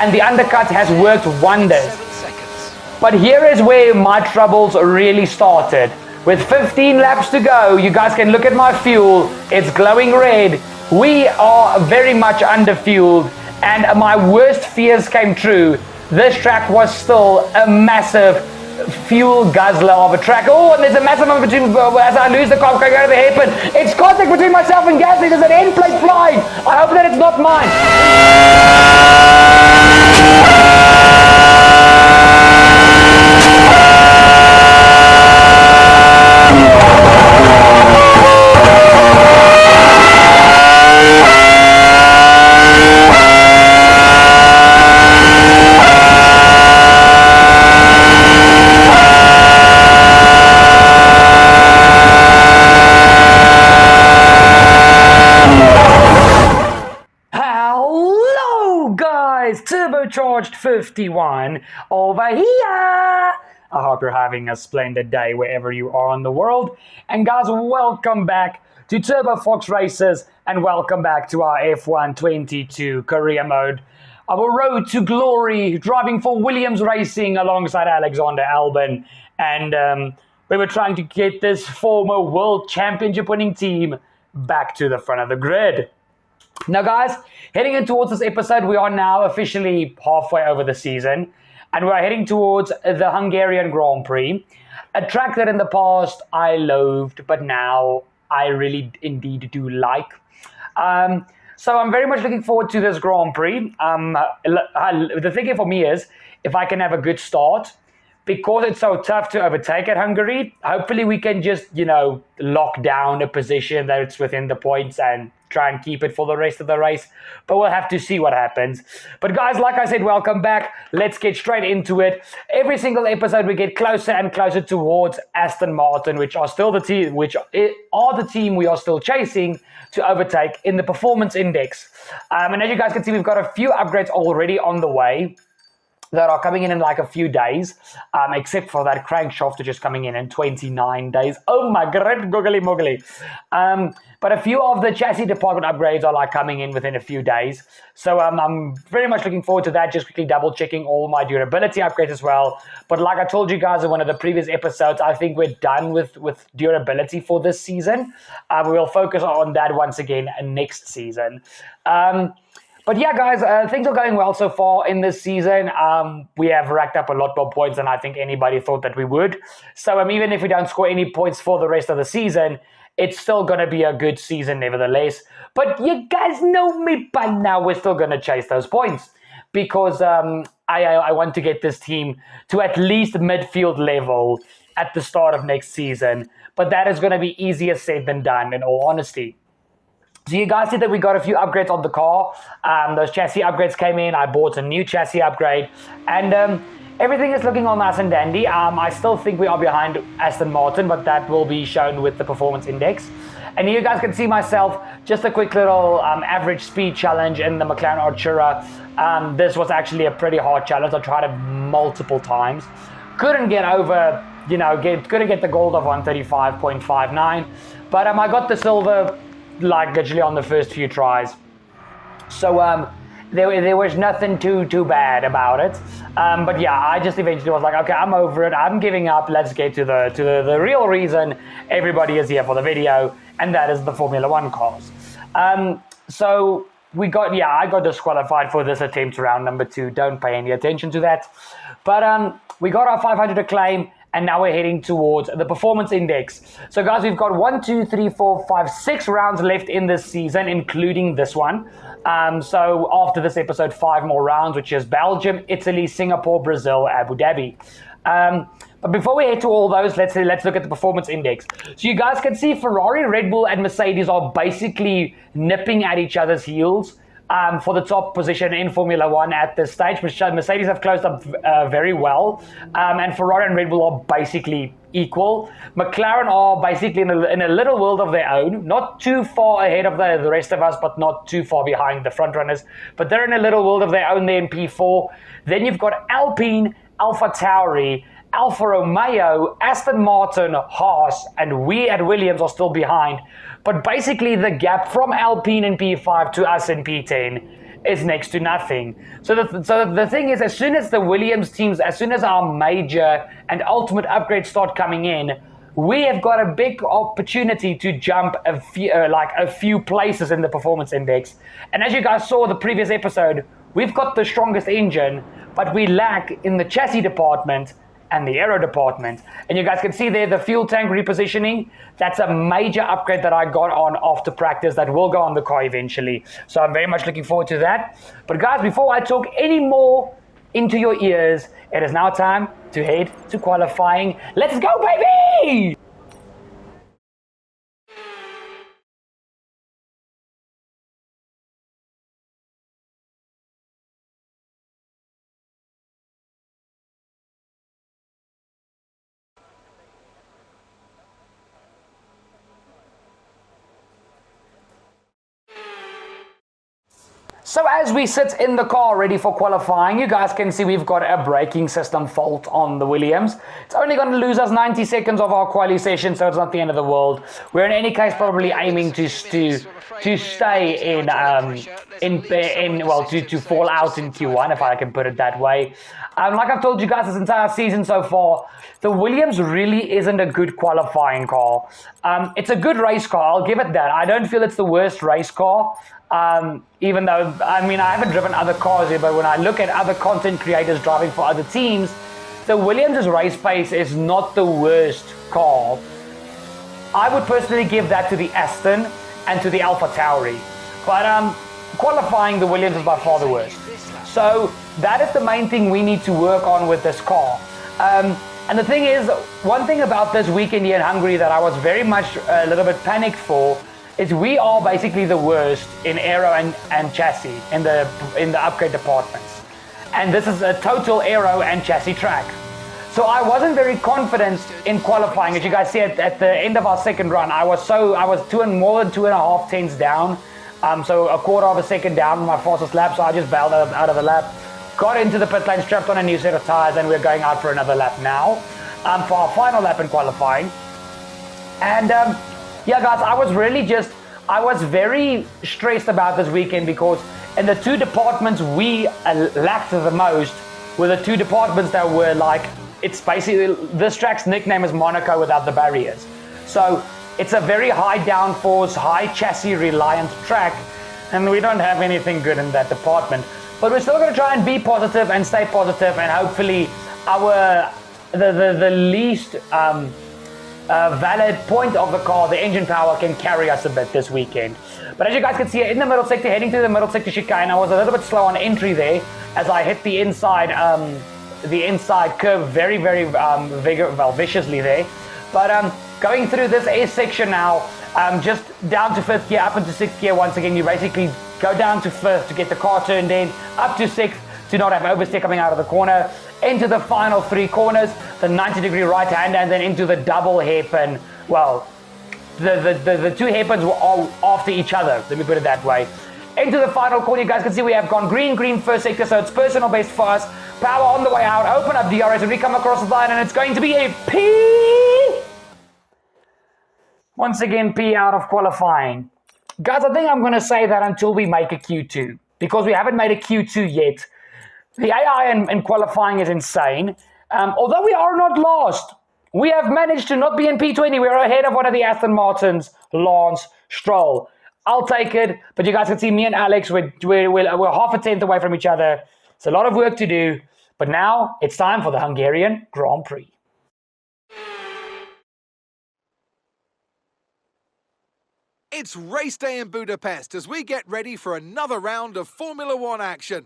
and the undercut has worked wonders. But here is where my troubles really started. With 15 laps to go, you guys can look at my fuel. It's glowing red. We are very much underfueled, and my worst fears came true. This track was still a massive fuel guzzler of a track. Oh, and there's a massive amount between, as I lose the car, I'm going out of the hairpin. It's contact between myself and Gasly. There's an end plate flying. I hope that it's not mine. Turbocharged 51 over here. I hope you're having a splendid day wherever you are in the world. And guys, welcome back to Turbo Fox Racers, and welcome back to our F1 22 career mode. Our road to glory, driving for Williams Racing alongside Alexander Albon. And we were trying to get this former world championship winning team back to the front of the grid. Now guys, heading in towards this episode, we are now officially halfway over the season, and we're heading towards the Hungarian Grand Prix, a track that in the past I loathed, but now I really indeed do like. So I'm very much looking forward to this Grand Prix. The thing here for me is, if I can have a good start, because it's so tough to overtake at Hungary, hopefully we can just, lock down a position that it's within the points and try and keep it for the rest of the race. But we'll have to see what happens. But guys, like I said, welcome back. Let's get straight into it. Every single episode we get closer and closer towards Aston Martin, which are still the team, we are still chasing to overtake in the performance index. And as you guys can see, we've got a few upgrades already on the way that are coming in like a few days, except for that crankshaft, which is coming in 29 days. Oh my god, googly moogly. But a few of the chassis department upgrades are like coming in within a few days. So I'm very much looking forward to that, just quickly double checking all my durability upgrades as well. But like I told you guys in one of the previous episodes, I think we're done with durability for this season. We will focus on that once again next season. But yeah, guys, things are going well so far in this season. We have racked up a lot more points than I think anybody thought that we would. So even if we don't score any points for the rest of the season, it's still going to be a good season nevertheless. But you guys know me by now, we're still going to chase those points. Because I want to get this team to at least midfield level at the start of next season. But that is going to be easier said than done, in all honesty. So you guys see that we got a few upgrades on the car. Those chassis upgrades came in. I bought a new chassis upgrade. And everything is looking all nice and dandy. I still think we are behind Aston Martin, but that will be shown with the performance index. And you guys can see myself, just a quick little average speed challenge in the McLaren Artura. This was actually a pretty hard challenge. I tried it multiple times. Couldn't get over, couldn't get the gold of 135.59. But I got the silver like literally on the first few tries. So there was nothing too bad about it. But yeah, I just eventually was like, okay, I'm over it. I'm giving up. Let's get to the real reason everybody is here for the video, and that is the Formula One cars. So I got disqualified for this attempt round number 2. Don't pay any attention to that. But we got our 500 acclaim, and now we're heading towards the performance index. So guys, we've got 6 rounds left in this season, including this one. So after this episode, 5 more rounds, which is Belgium, Italy, Singapore, Brazil, Abu Dhabi. But before we head to all those, let's look at the performance index. So you guys can see Ferrari, Red Bull, and Mercedes are basically nipping at each other's heels for the top position in Formula One at this stage. Mercedes have closed up very well, and Ferrari and Red Bull are basically equal. McLaren are basically in a little world of their own, not too far ahead of the rest of us, but not too far behind the front runners. But they're in a little world of their own there in P4. Then you've got Alpine, AlphaTauri, Alfa Romeo, Aston Martin, Haas, and we at Williams are still behind. But basically the gap from Alpine in P5 to us in P10 is next to nothing. So the thing is, as soon as the Williams teams, as soon as our major and ultimate upgrades start coming in, we have got a big opportunity to jump a few places in the performance index. And as you guys saw the previous episode, we've got the strongest engine, but we lack in the chassis department and the aero department. And you guys can see there the fuel tank repositioning. That's a major upgrade that I got on after practice that will go on the car eventually. So I'm very much looking forward to that. But guys, before I talk any more into your ears, it is now time to head to qualifying. Let's go, baby! So as we sit in the car ready for qualifying, you guys can see we've got a braking system fault on the Williams. It's only going to lose us 90 seconds of our quali session, so it's not the end of the world. We're in any case probably aiming to stay to fall out in Q1, if I can put it that way. Like I've told you guys this entire season so far, the Williams really isn't a good qualifying car. It's a good race car, I'll give it that. I don't feel it's the worst race car. Even though, I mean, I haven't driven other cars here, but when I look at other content creators driving for other teams, the Williams' race pace is not the worst car. I would personally give that to the Aston and to the Alpha Tauri. But qualifying, the Williams is by far the worst. So that is the main thing we need to work on with this car. And the thing is, one thing about this weekend here in Hungary that I was very much a little bit panicked for is we are basically the worst in aero and chassis in the upgrade departments. And this is a total aero and chassis track. So I wasn't very confident in qualifying. As you guys see at the end of our second run, I was more than 2.5 tenths down. So a quarter of a second down on my fastest lap, so I just bailed out of the lap. Got into the pit lane, strapped on a new set of tires, and we're going out for another lap now for our final lap in qualifying. And yeah, guys, I was very stressed about this weekend because in the two departments we lacked the most were the two departments that were like, it's basically, this track's nickname is Monaco without the barriers. So it's a very high downforce, high chassis reliant track, and we don't have anything good in that department. But we're still going to try and be positive and stay positive, and hopefully the least valid point of the car, the engine power, can carry us a bit this weekend. But as you guys can see, in the middle sector, heading through the middle sector chicane, I was a little bit slow on entry there as I hit the inside curve very, very viciously there. But going through this S section now, just down to 5th gear, up into 6th gear once again. You basically go down to 5th to get the car turned in, up to 6th to not have oversteer coming out of the corner, into the final 3 corners, the 90-degree right hand, and then into the double hairpin. Well, the 2 hairpins were all after each other, let me put it that way. Into the final corner, you guys can see we have gone green first sector, so it's personal best for us. Power on the way out, open up DRS, and we come across the line, and it's going to be a P! Once again, P out of qualifying. Guys, I think I'm going to say that until we make a Q2, because we haven't made a Q2 yet. The AI in qualifying is insane. Although we are not lost, we have managed to not be in P20. We're ahead of one of the Aston Martins, Lance Stroll. I'll take it, but you guys can see me and Alex, we're half a tenth away from each other. It's a lot of work to do, but now it's time for the Hungarian Grand Prix. It's race day in Budapest as we get ready for another round of Formula One action.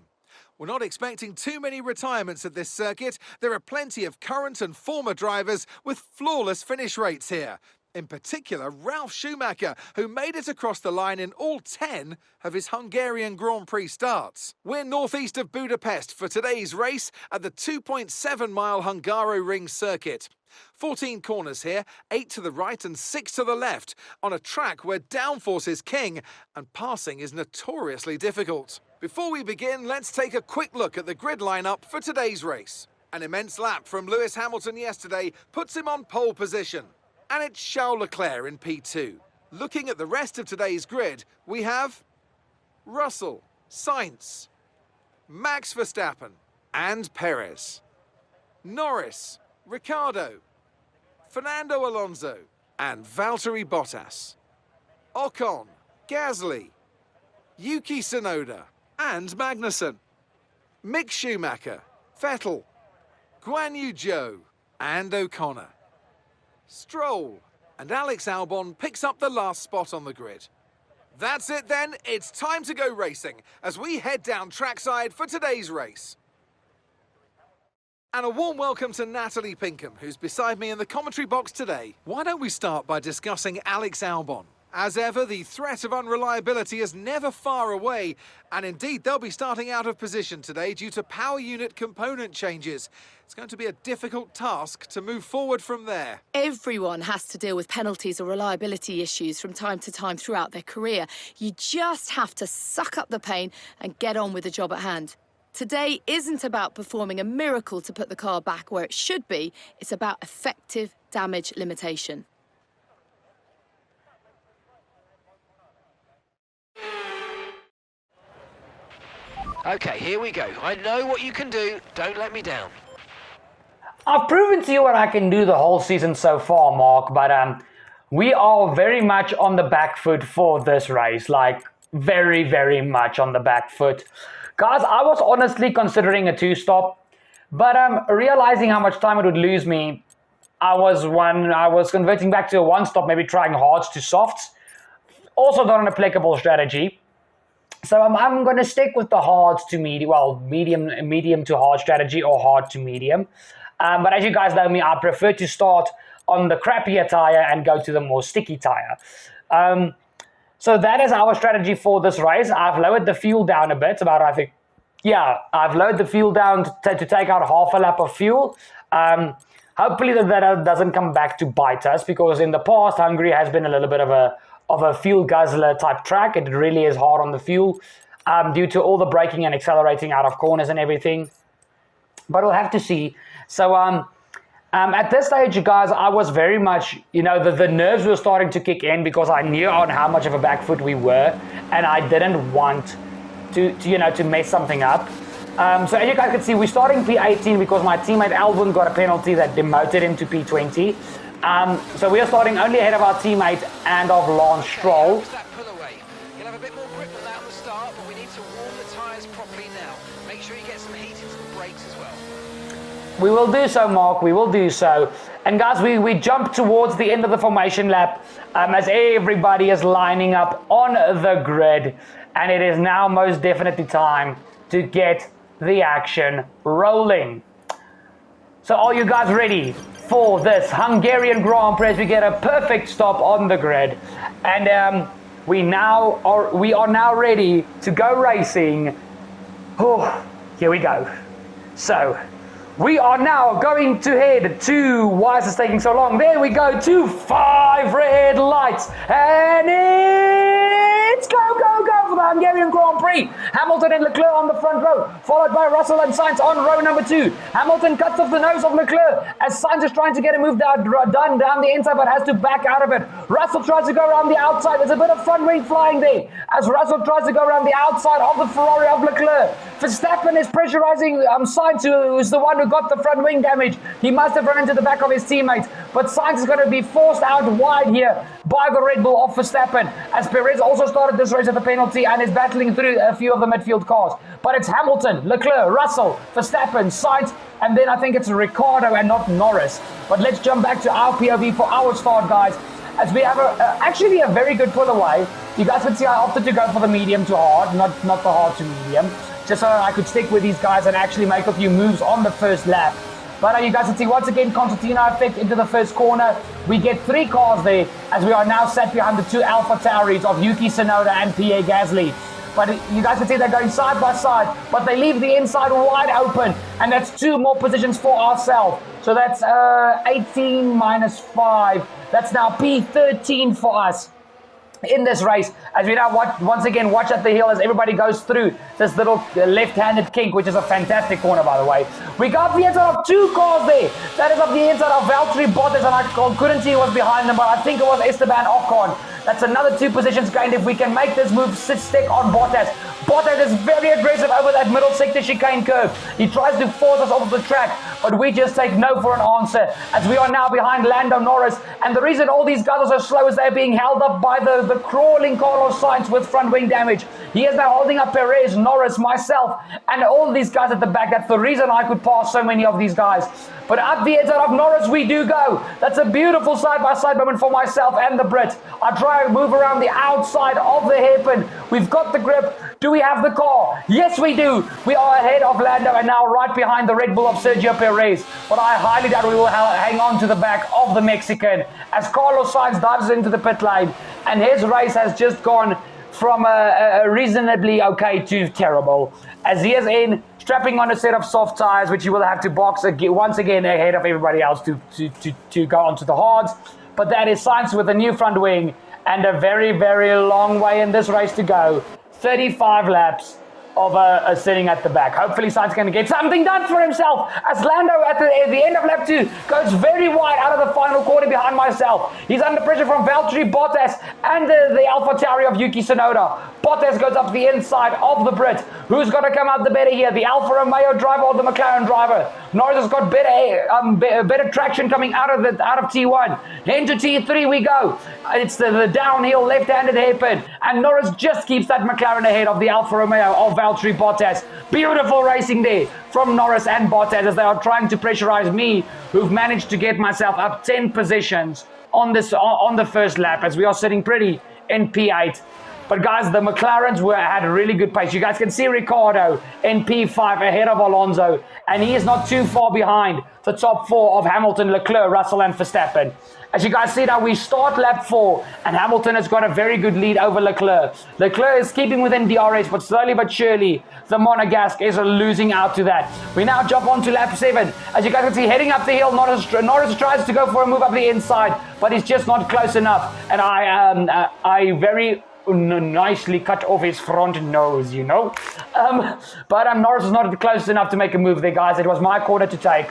We're not expecting too many retirements at this circuit. There are plenty of current and former drivers with flawless finish rates here. In particular, Ralf Schumacher, who made it across the line in all 10 of his Hungarian Grand Prix starts. We're northeast of Budapest for today's race at the 2.7-mile Hungaroring circuit. 14 corners here, 8 to the right and 6 to the left, on a track where downforce is king and passing is notoriously difficult. Before we begin, let's take a quick look at the grid lineup for today's race. An immense lap from Lewis Hamilton yesterday puts him on pole position. And it's Charles Leclerc in P2. Looking at the rest of today's grid, we have Russell, Sainz, Max Verstappen and Perez, Norris, Ricciardo, Fernando Alonso and Valtteri Bottas, Ocon, Gasly, Yuki Tsunoda and Magnussen, Mick Schumacher, Vettel, Guan Yu Zhou and O'Connor. Stroll and Alex Albon picks up the last spot on the grid. That's it then, it's time to go racing as we head down trackside for today's race. And a warm welcome to Natalie Pinkham, who's beside me in the commentary box today. Why don't we start by discussing Alex Albon? As ever, the threat of unreliability is never far away, and indeed they'll be starting out of position today due to power unit component changes. It's going to be a difficult task to move forward from there. Everyone has to deal with penalties or reliability issues from time to time throughout their career. You just have to suck up the pain and get on with the job at hand. Today isn't about performing a miracle to put the car back where it should be. It's about effective damage limitation. Okay, here we go. I know what you can do. Don't let me down. I've proven to you what I can do the whole season so far, Mark, but we are very much on the back foot for this race. Like, very, very much on the back foot. Guys, I was honestly considering a two-stop, but realizing how much time it would lose me, I was converting back to a one-stop, maybe trying hards to softs. Also not an applicable strategy. So I'm going to stick with the hards to medium, well, medium to hard strategy or hard to medium. But as you guys know me, I prefer to start on the crappier tire and go to the more sticky tire. So that is our strategy for this race. I've lowered the fuel down a bit, I've lowered the fuel down to take out half a lap of fuel. Hopefully that doesn't come back to bite us, because in the past, Hungary has been a little bit of a fuel guzzler type track. It really is hard on the fuel due to all the braking and accelerating out of corners and everything. But we'll have to see. So at this stage, you guys, I was very much, the nerves were starting to kick in because I knew on how much of a back foot we were, and I didn't want to mess something up. So as you guys can see, we're starting P18 because my teammate Alvin got a penalty that demoted him to P20. So we are starting only ahead of our teammate and of Lance Stroll. That pull away. You'll have a bit more grip than that at the start, but we need to warm the tyres properly now. Make sure you get some heat into the brakes as well. We will do so, Mark. We will do so. And guys, we jump towards the end of the formation lap as everybody is lining up on the grid. And it is now most definitely time to get the action rolling. So are you guys ready for this Hungarian Grand Prix as we get a perfect stop on the grid? And we are now ready to go racing. Oh, here we go. So we are now going to head to, why is this taking so long? There we go, to 5 red lights. And it's go, go, go for the Hungarian Grand Prix. Hamilton and Leclerc on the front row, followed by Russell and Sainz on row number 2. Hamilton cuts off the nose of Leclerc as Sainz is trying to get a move done down the inside, but has to back out of it. Russell tries to go around the outside. There's a bit of front wing flying there as Russell tries to go around the outside of the Ferrari of Leclerc. Verstappen is pressurizing Sainz, who is the one who got the front wing damage. He must have run into the back of his teammates, but Sainz is going to be forced out wide here by the Red Bull of Verstappen, as Perez also started this race at the penalty and is battling through a few of the midfield cars. But it's Hamilton, Leclerc, Russell, Verstappen, Sainz, and then I think it's Ricciardo and not Norris. But let's jump back to our POV for our start, guys, as we have actually a very good pull away. You guys can see I opted to go for the medium to hard, not the hard to medium, just so I could stick with these guys and actually make a few moves on the first lap. But you guys can see once again Concertina effect into the first corner. We get 3 cars there as we are now sat behind the 2 Alpha Tauris of Yuki Tsunoda and Pierre Gasly. But you guys can see they're going side by side, but they leave the inside wide open, and that's 2 more positions for ourselves. So that's 18 minus 5. That's now P13 for us in this race, as we now once again watch at the hill as everybody goes through this little left-handed kink, which is a fantastic corner, by the way. We got the inside of 2 cars there. That is of the inside of Valtteri Bottas, and I couldn't see who was behind them, but I think it was Esteban Ocon. That's another 2 positions gained if we can make this move stick on Bottas. Bottas is very aggressive over that middle sector chicane curve. He tries to force us off the track, but we just take no for an answer as we are now behind Lando Norris. And the reason all these guys are so slow is they're being held up by the crawling Carlos Sainz with front wing damage. He is now holding up Perez, Norris, myself, and all these guys at the back. That's the reason I could pass so many of these guys. But up the inside of Norris we do go. That's a beautiful side-by-side moment for myself and the Brit. I try to move around the outside of the hairpin. We've got the grip. Do we have the car? Yes, we do. We are ahead of Lando and now right behind the Red Bull of Sergio Perez. But I highly doubt we will hang on to the back of the Mexican as Carlos Sainz dives into the pit lane. And his race has just gone from a reasonably okay to terrible. As he is in, strapping on a set of soft tires, which he will have to box once again ahead of everybody else to go onto the hards. But that is Sainz with a new front wing and a very, very long way in this race to go. 35 laps of sitting at the back. Hopefully Sainz going to get something done for himself as Lando at the end of lap 2 goes very wide out of the final corner behind myself. He's under pressure from Valtteri Bottas and the AlphaTauri of Yuki Tsunoda. Bottas goes up the inside of the Brit. Who's going to come out the better here? The Alfa Romeo driver or the McLaren driver? Norris has got better traction coming out of T1. Into T3 we go. It's the downhill left-handed hairpin. And Norris just keeps that McLaren ahead of the Alfa Romeo of Valtteri Bottas. Beautiful racing there from Norris and Bottas as they are trying to pressurize me, who've managed to get myself up 10 positions on the first lap as we are sitting pretty in P8. But guys, the McLarens had a really good pace. You guys can see Ricciardo in P5 ahead of Alonso, and he is not too far behind the top 4 of Hamilton, Leclerc, Russell, and Verstappen. As you guys see now, we start lap 4, and Hamilton has got a very good lead over Leclerc. Leclerc is keeping within DRS, but slowly but surely, the Monegasque is losing out to that. We now jump on to lap 7. As you guys can see, heading up the hill, Norris tries to go for a move up the inside, but he's just not close enough. And I very nicely cut off his front nose, you know. But Norris was not close enough to make a move there, guys. It was my corner to take.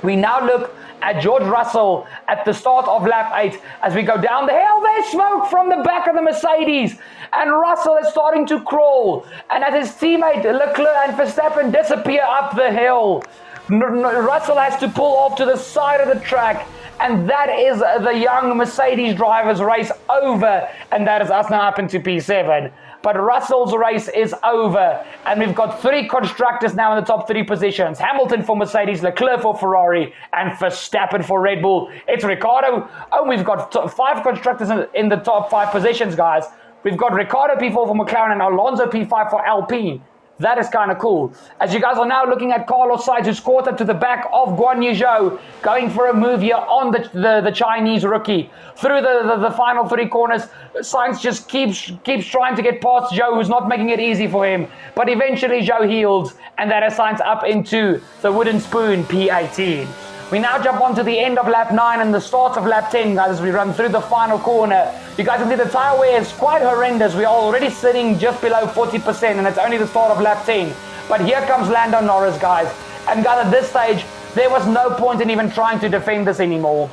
We now look at George Russell at the start of lap 8 as we go down the hill. There's smoke from the back of the Mercedes, and Russell is starting to crawl. And as his teammate Leclerc and Verstappen disappear up the hill, Russell has to pull off to the side of the track. And that is the young Mercedes driver's race over. And that is us now up into P7. But Russell's race is over. And we've got 3 constructors now in the top 3 positions. Hamilton for Mercedes, Leclerc for Ferrari, and Verstappen for Red Bull. It's Ricciardo. Oh, we've got 5 constructors in the top 5 positions, guys. We've got Ricciardo P4 for McLaren and Alonso P5 for Alpine. That is kind of cool. As you guys are now looking at Carlos Sainz, who's caught up to the back of Guan Yu Zhou, going for a move here on the Chinese rookie. Through the final 3 corners, Sainz just keeps trying to get past Zhou, who's not making it easy for him. But eventually Zhou yields, and that is Sainz up into the wooden spoon, P18. We now jump on to the end of lap 9 and the start of lap 10, guys, as we run through the final corner. You guys can see the tire wear is quite horrendous. We are already sitting just below 40%, and it's only the start of lap 10. But here comes Lando Norris, guys. And guys, at this stage, there was no point in even trying to defend this anymore.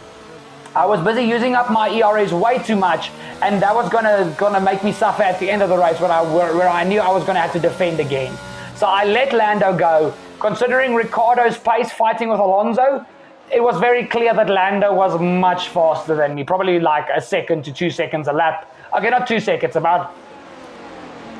I was busy using up my ERAs way too much, and that was gonna make me suffer at the end of the race where I knew I was gonna have to defend again. So I let Lando go. Considering Ricciardo's pace fighting with Alonso, it was very clear that Lando was much faster than me, probably like 1 second to 2 seconds a lap. Okay, not 2 seconds, about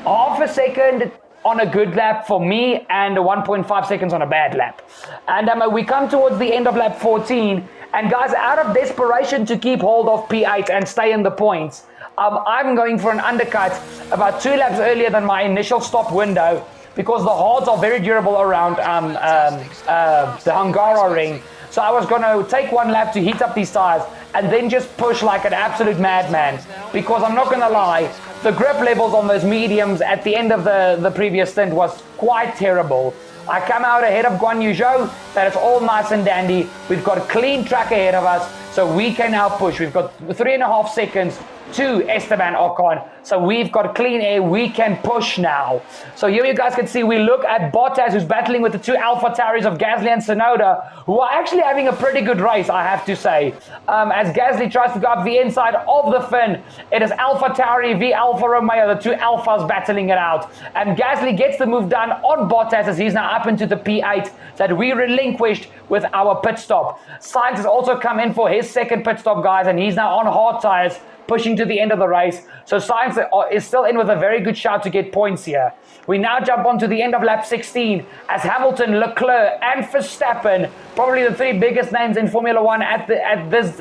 half a second on a good lap for me and 1.5 seconds on a bad lap. And we come towards the end of lap 14, and guys, out of desperation to keep hold of P8 and stay in the points, I'm going for an undercut about 2 laps earlier than my initial stop window, because the hards are very durable around the Hungara ring. So I was going to take 1 lap to heat up these tires and then just push like an absolute madman. Because I'm not going to lie, the grip levels on those mediums at the end of the previous stint was quite terrible. I come out ahead of Guan Yu Zhou, that is all nice and dandy. We've got a clean track ahead of us, so we can now push. We've got 3.5 seconds to Esteban Ocon. So we've got clean air, we can push now. So here you guys can see, we look at Bottas, who's battling with the two AlphaTauris of Gasly and Tsunoda, who are actually having a pretty good race, I have to say. As Gasly tries to go up the inside of the fin, it is AlphaTauri v Alfa Romeo, the two Alphas battling it out. And Gasly gets the move done on Bottas as he's now up into the P8 that we relinquished with our pit stop. Sainz has also come in for his second pit stop, guys, and he's now on hard tires, pushing to the end of the race. So Sainz is still in with a very good shot to get points here. We now jump on to the end of lap 16 as Hamilton, Leclerc and Verstappen, probably the three biggest names in Formula One on this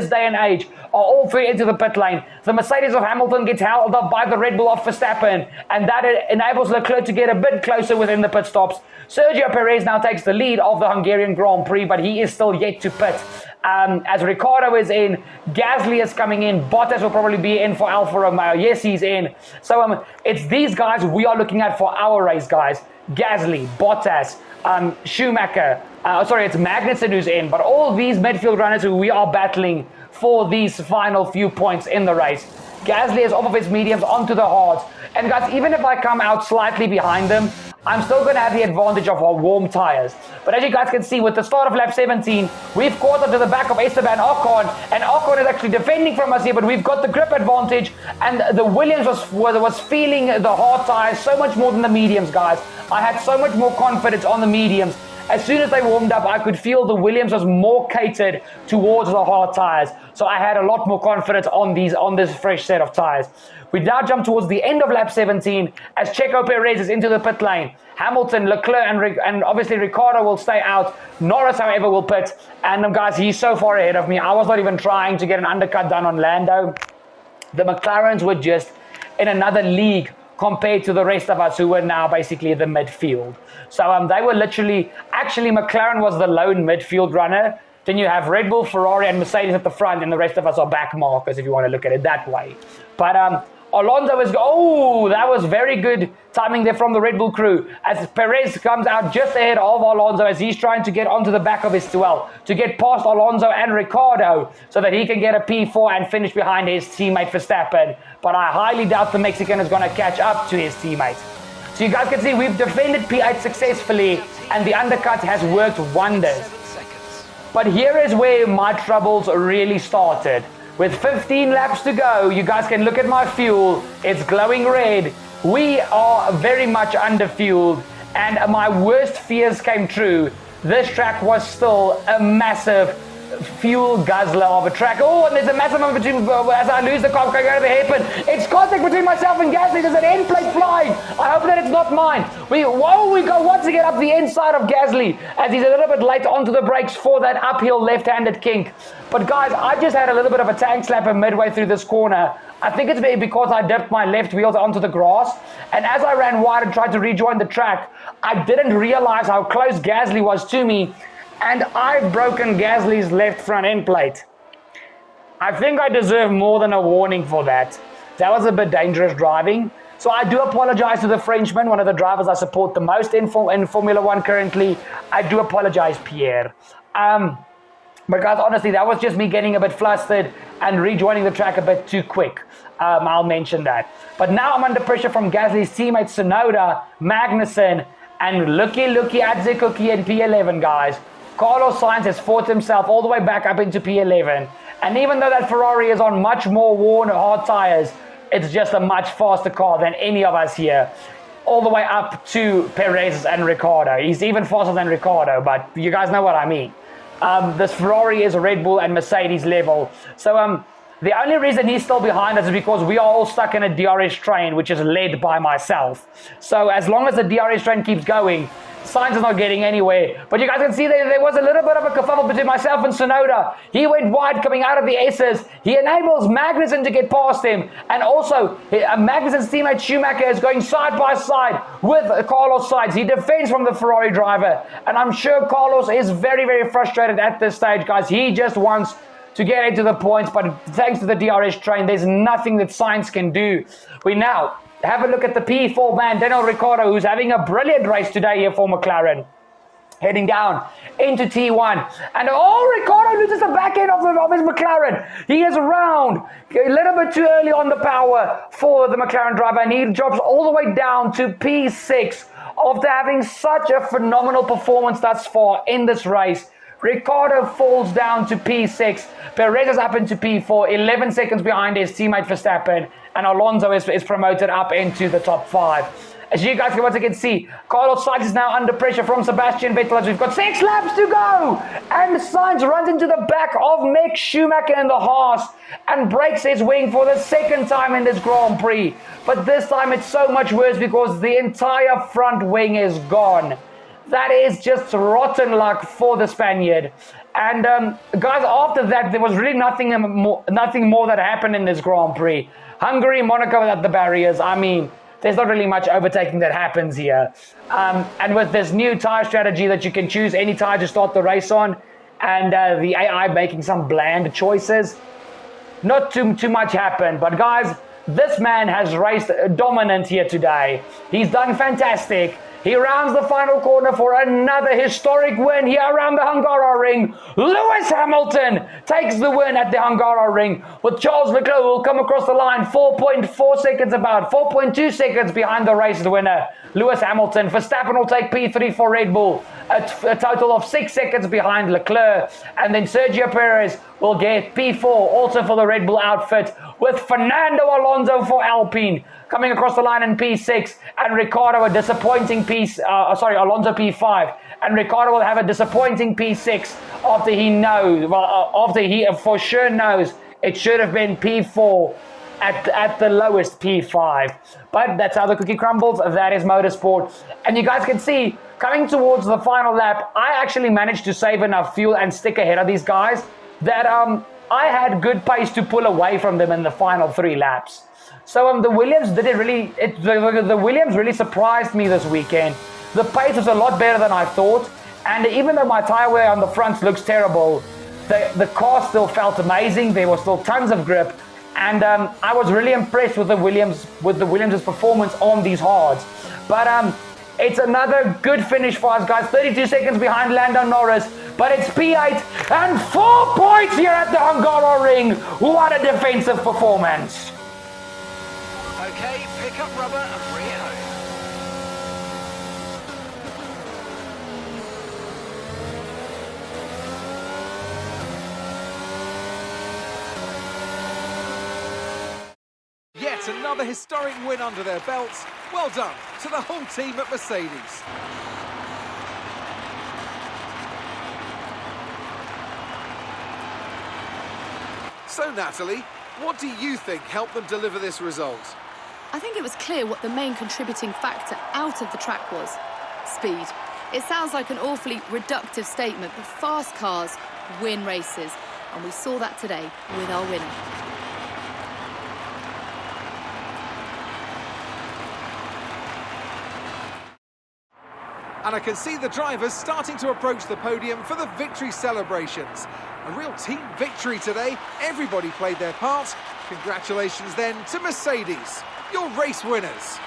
day and age, are all three into the pit lane. The Mercedes of Hamilton gets held up by the Red Bull of Verstappen, and that enables Leclerc to get a bit closer within the pit stops. Sergio Perez now takes the lead of the Hungarian Grand Prix, but he is still yet to pit. As Ricciardo is in, Gasly is coming in, Bottas will probably be in for Alfa Romeo. Yes, he's in. So it's these guys we are looking at for our race, guys. Gasly, Bottas, Schumacher. It's Magnussen who's in, but all these midfield runners who we are battling for these final few points in the race. Gasly is off of his mediums onto the hards. And guys, even if I come out slightly behind them, I'm still going to have the advantage of our warm tires. But as you guys can see, with the start of lap 17, we've caught up to the back of Esteban Ocon, and Ocon is actually defending from us here, but we've got the grip advantage, and the Williams was feeling the hard tires so much more than the mediums, guys. I had so much more confidence on the mediums. As soon as they warmed up, I could feel the Williams was more catered towards the hard tires. So I had a lot more confidence on this fresh set of tires. We now jump towards the end of lap 17 as Checo Perez is into the pit lane. Hamilton, Leclerc, and obviously Ricciardo will stay out. Norris, however, will pit. And guys, he's so far ahead of me. I was not even trying to get an undercut done on Lando. The McLarens were just in another league compared to the rest of us who were now basically the midfield. So they were literally, actually McLaren was the lone midfield runner. Then you have Red Bull, Ferrari and Mercedes at the front, and the rest of us are back markers if you want to look at it that way. But Alonso is, that was very good timing there from the Red Bull crew as Perez comes out just ahead of Alonso as he's trying to get onto the back of his to get past Alonso and Ricciardo so that he can get a P4 and finish behind his teammate Verstappen. But I highly doubt the Mexican is going to catch up to his teammate. So you guys can see we've defended P8 successfully and the undercut has worked wonders. But here is where my troubles really started. With 15 laps to go, you guys can look at my fuel. It's glowing red. We are very much underfueled, and my worst fears came true. This track was still a massive fuel guzzler of a track. Oh, and there's a massive amount between, as I lose the car, going over the hairpin. It's contact between myself and Gasly. There's an end plate flying. I hope that it's not mine. We go once again up the inside of Gasly as he's a little bit late onto the brakes for that uphill left-handed kink. But guys, I just had a little bit of a tank slapper midway through this corner. I think it's because I dipped my left wheels onto the grass. And as I ran wide and tried to rejoin the track, I didn't realize how close Gasly was to me. And I've broken Gasly's left front end plate. I think I deserve more than a warning for that. That was a bit dangerous driving. So I do apologize to the Frenchman, one of the drivers I support the most in Formula One currently. I do apologize, Pierre. But guys, honestly, that was just me getting a bit flustered and rejoining the track a bit too quick. I'll mention that. But now I'm under pressure from Gasly's teammates Tsunoda, Magnussen, and looky at the cookie in P11, guys. Carlos Sainz has fought himself all the way back up into P11. And even though that Ferrari is on much more worn hard tires, it's just a much faster car than any of us here. All the way up to Perez and Ricciardo. He's even faster than Ricciardo, but you guys know what I mean. This Ferrari is Red Bull and Mercedes level. So the only reason he's still behind us is because we are all stuck in a DRS train, which is led by myself. So as long as the DRS train keeps going, Sainz is not getting anywhere. But you guys can see there was a little bit of a kerfuffle between myself and Tsunoda. He went wide coming out of the S's. He enables Magnussen to get past him. And also, Magnussen's teammate Schumacher is going side by side with Carlos Sainz. He defends from the Ferrari driver. And I'm sure Carlos is very, very frustrated at this stage, guys. He just wants to get into the points. But thanks to the DRS train, there's nothing that Sainz can do. We now have a look at the P4 man, Daniel Ricciardo, who's having a brilliant race today here for McLaren. heading down into T1. And Ricciardo loses the back end of his McLaren. He is around a little bit too early on the power for the McLaren driver, and he drops all the way down to P6 after having such a phenomenal performance thus far in this race. Ricciardo falls down to P6. Perez is up into P4, 11 seconds behind his teammate Verstappen, and Alonso is promoted up into the top 5. As you guys can once again see, Carlos Sainz is now under pressure from Sebastian Vettel as we've got 6 laps to go. And Sainz runs into the back of Mick Schumacher in the Haas and breaks his wing for the second time in this Grand Prix. But this time it's so much worse because the entire front wing is gone. That is just rotten luck for the Spaniard. And guys, after that, there was really nothing more that happened in this Grand Prix. Hungary, Monaco without the barriers. I mean, there's not really much overtaking that happens here. And with this new tyre strategy that you can choose any tyre to start the race on, and the AI making some bland choices, not too much happened. But guys, this man has raced dominant here today. He's done fantastic. He rounds the final corner for another historic win here around the Hungaroring. Lewis Hamilton takes the win at the Hungaroring, with Charles Leclerc who will come across the line 4.2 seconds behind the race winner, Lewis Hamilton. Verstappen will take P3 for Red Bull, a total of 6 seconds behind Leclerc. And then Sergio Perez will get P4 also for the Red Bull outfit, with Fernando Alonso for Alpine coming across the line in P6, and Ricciardo a disappointing Alonso P5, and Ricciardo will have a disappointing P6 after he for sure knows it should have been P4 at the lowest P5. But that's how the cookie crumbles. That is motorsport. And you guys can see, coming towards the final lap, I actually managed to save enough fuel and stick ahead of these guys that I had good pace to pull away from them in the final 3 laps. So the Williams the Williams really surprised me this weekend. The pace was a lot better than I thought, and even though my tire wear on the fronts looks terrible, the car still felt amazing. There was still tons of grip, and I was really impressed with the Williams' performance on these hards. But it's another good finish for us, guys. 32 seconds behind Lando Norris, but it's P8 and 4 points here at the Hungaroring. What a defensive performance! Okay, pick up rubber and bring it home. Yet another historic win under their belts. Well done to the whole team at Mercedes. So Natalie, what do you think helped them deliver this result? I think it was clear what the main contributing factor out of the track was: speed. It sounds like an awfully reductive statement, but fast cars win races, and we saw that today with our winner. And I can see the drivers starting to approach the podium for the victory celebrations. A real team victory today. Everybody played their part. Congratulations then to Mercedes, your race winners.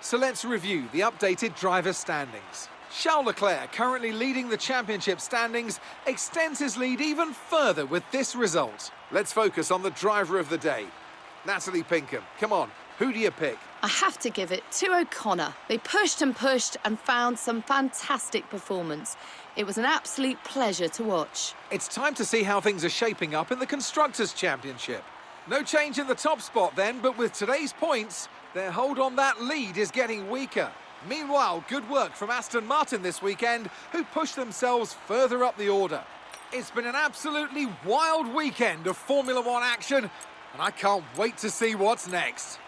So let's review the updated driver standings. Charles Leclerc, currently leading the championship standings, extends his lead even further with this result. Let's focus on the driver of the day. Natalie Pinkham, come on, who do you pick? I have to give it to O'Connor. They pushed and found some fantastic performance. It was an absolute pleasure to watch. It's time to see how things are shaping up in the Constructors' Championship. No change in the top spot then, but with today's points, their hold on that lead is getting weaker. Meanwhile, good work from Aston Martin this weekend, who pushed themselves further up the order. It's been an absolutely wild weekend of Formula One action, and I can't wait to see what's next.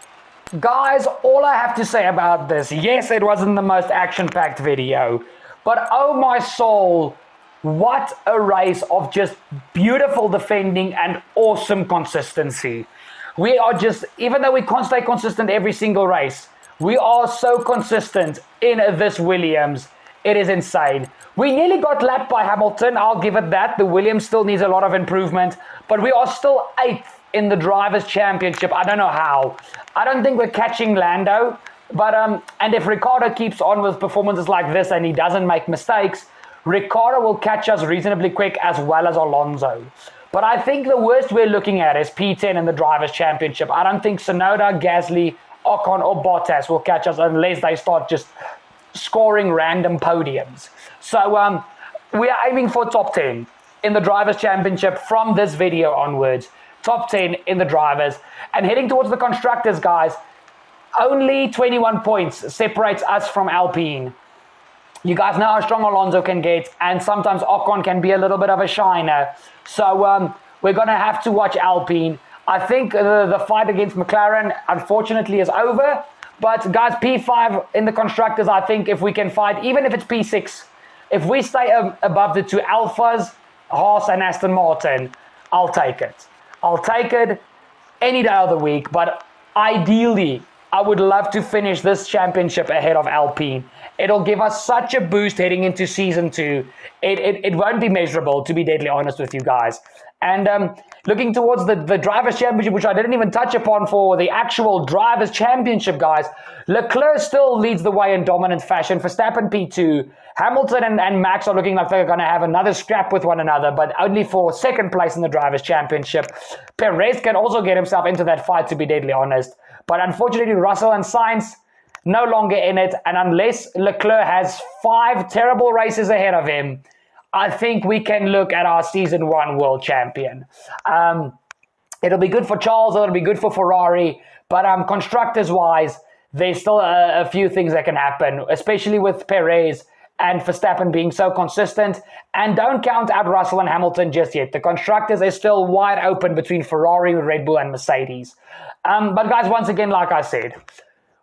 Guys, all I have to say about this, yes, it wasn't the most action-packed video, but oh my soul, What a race of just beautiful defending and awesome consistency. We are just, even though we can't stay consistent every single race, we are so consistent in this Williams. It is insane. We nearly got lapped by Hamilton, I'll give it that. The Williams still needs a lot of improvement, but we are still 8th in the Drivers' Championship. I don't know how. I don't think we're catching Lando, but and if Ricciardo keeps on with performances like this and he doesn't make mistakes, Ricciardo will catch us reasonably quick, as well as Alonso. But I think the worst we're looking at is P10 in the Drivers' Championship. I don't think Tsunoda, Gasly, Ocon or Bottas will catch us unless they start just scoring random podiums. So we are aiming for top 10 in the Drivers' Championship from this video onwards. Top 10 in the Drivers. And heading towards the Constructors, guys, only 21 points separates us from Alpine. You guys know how strong Alonso can get, and sometimes Ocon can be a little bit of a shiner. So we're going to have to watch Alpine. I think the fight against McLaren, unfortunately, is over. But guys, P5 in the Constructors, I think if we can fight, even if it's P6, if we stay above the two Alphas, Haas and Aston Martin, I'll take it. I'll take it any day of the week. But ideally, I would love to finish this championship ahead of Alpine. It'll give us such a boost heading into Season 2. It won't be measurable, to be deadly honest with you guys. And looking towards the Drivers' Championship, which I didn't even touch upon for the actual Drivers' Championship, guys, Leclerc still leads the way in dominant fashion. Verstappen P2. Hamilton and Max are looking like they're going to have another scrap with one another, but only for second place in the Drivers' Championship. Perez can also get himself into that fight, to be deadly honest. But unfortunately, Russell and Sainz no longer in it. And unless Leclerc has 5 terrible races ahead of him, I think we can look at our Season 1 world champion. It'll be good for Charles, it'll be good for Ferrari, but constructors-wise, there's still a few things that can happen, especially with Perez and Verstappen being so consistent. And don't count out Russell and Hamilton just yet. The constructors is still wide open between Ferrari, Red Bull, and Mercedes. But guys, once again, like I said,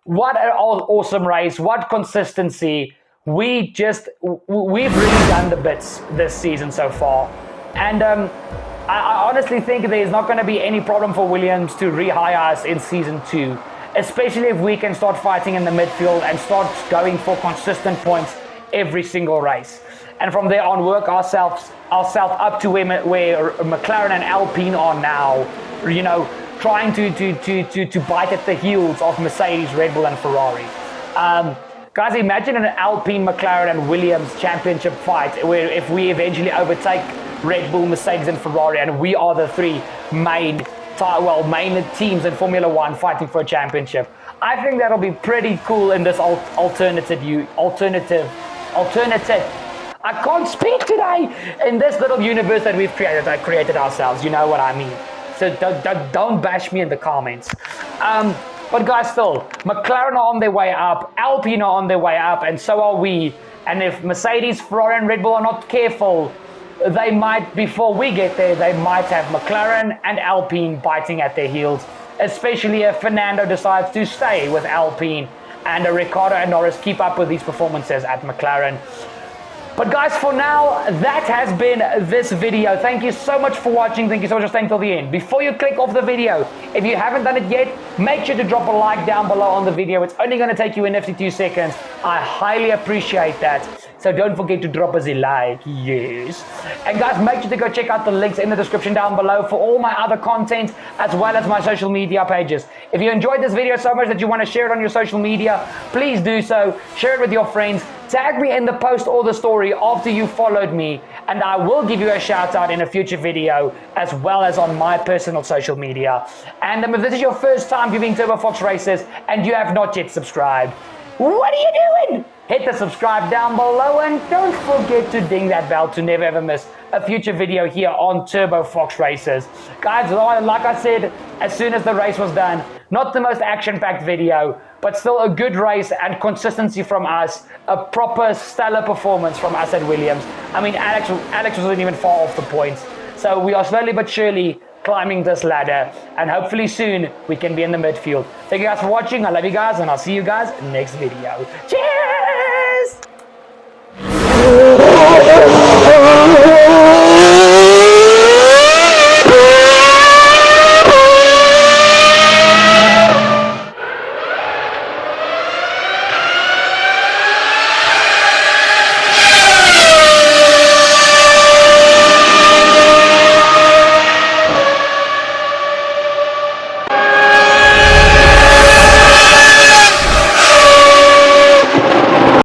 what an awesome race, what consistency. We've really done the bits this season so far. And I honestly think there's not going to be any problem for Williams to rehire us in Season 2, especially if we can start fighting in the midfield and start going for consistent points every single race. And from there on, work ourselves up to where McLaren and Alpine are now, you know, trying to bite at the heels of Mercedes, Red Bull, and Ferrari. Guys, imagine an Alpine, McLaren, and Williams championship fight where if we eventually overtake Red Bull, Mercedes, and Ferrari, and we are the 3 main teams in Formula 1 fighting for a championship. I think that'll be pretty cool in this alternative. I can't speak today. In this little universe that we've created ourselves. You know what I mean. So don't bash me in the comments. But guys, still, McLaren are on their way up, Alpine are on their way up, and so are we. And if Mercedes, Ferrari, and Red Bull are not careful, they might, before we get there, they might have McLaren and Alpine biting at their heels, especially if Fernando decides to stay with Alpine and Ricciardo and Norris keep up with these performances at McLaren. But guys, for now, that has been this video. Thank you so much for watching. Thank you so much for staying till the end. Before you click off the video, if you haven't done it yet, make sure to drop a like down below on the video. It's only going to take you a nifty 2 seconds. I highly appreciate that. So don't forget to drop us a like, yes. And guys, make sure to go check out the links in the description down below for all my other content, as well as my social media pages. If you enjoyed this video so much that you want to share it on your social media, please do so. Share it with your friends. Tag me in the post or the story after you followed me, and I will give you a shout out in a future video, as well as on my personal social media. And if this is your first time viewing Turbo Fox Races and you have not yet subscribed, what are you doing? Hit the subscribe down below and don't forget to ding that bell to never ever miss a future video here on Turbo Fox Races. Guys, like I said, as soon as the race was done, not the most action-packed video, but still a good race and consistency from us, a proper stellar performance from us at Williams. I mean, Alex wasn't even far off the points. So we are slowly but surely climbing this ladder, and hopefully soon we can be in the midfield. Thank you guys for watching. I love you guys, and I'll see you guys in the next video. Cheers!